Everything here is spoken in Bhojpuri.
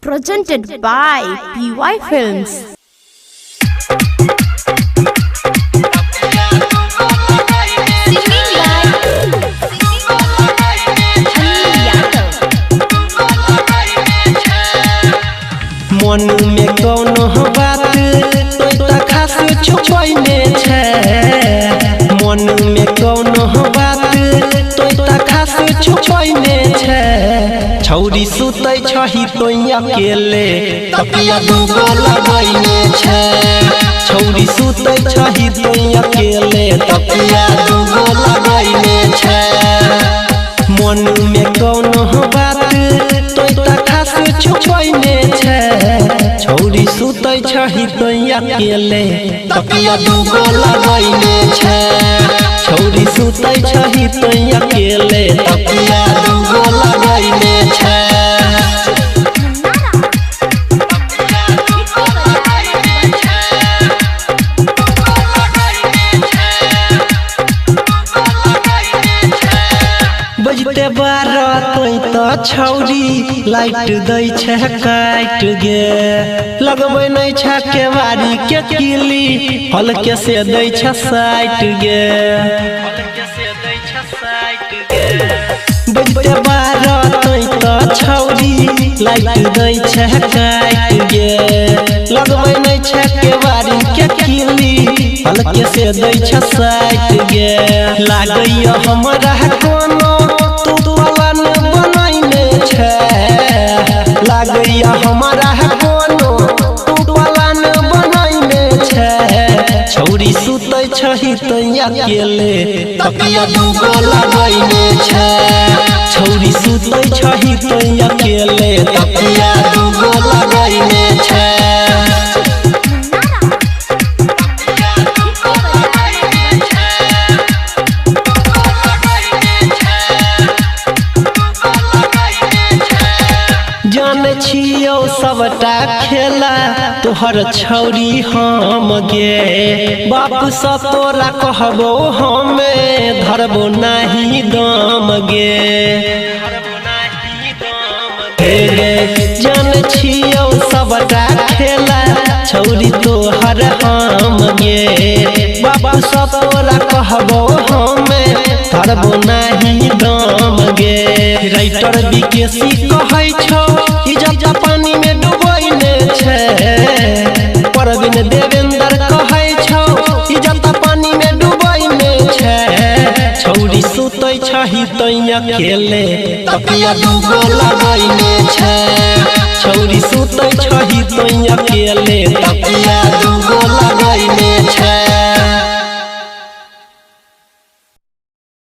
Presented by PY Films. मन में कौनो बात तो खास छुपैने छे। मन में कौनो बात तो खास छुपैने छे। छौरी सुतै छही तो अकेले तकिया दूगो लगैने छे। छौरी सुतै छही तो अकेले तकिया दूगो लगैने छे। मन में कौनो बात तो खास छुपैने छे। छौरी सुतै छही तो अकेले तकिया दूगो लगैने छे। छौरी सुतै छही तो अकेले तकिया दूगो लगैने छे। बजते 12 तो छौरी लाइट दै छे काट गे। लगबै नै छे केवारी के किली हल्के से दै छे साइट गे। बजते 12 तो छौरी लाइट दै छे काट गे। लगबै नै छे केवारी के किली हल्के से दै छे साइट गे। लागैया हमरा कोनो लागैया हमारा कोनो पलान बनैने छे। छौरी सुतै छही तो अकेले तकिया दूगो लगैने छे। छौरी सुतै छही तो अकेले तकिया दूगो लगैने छे। जाने छियो सबटा खेला तोहर छौरी हम गे। बाप से तोरा कहबो हमे धरबो नाही दाम गे। जाने छियो सबटा खेला छौरी तोहर हम गे। बाप से तोरा कहबो हमे धरबो नाही दाम गे। राइटर विकेसी कहै छौ इज्जत पानी में डुबैने छे। परवीन देवेंद्र कहै छौ इज्जत पानी में डुबैने छे। छौरी सुतै छही तो अकेले तकिया दूगो लगैने छे। छौरी सुतै छही तो अकेले तकिया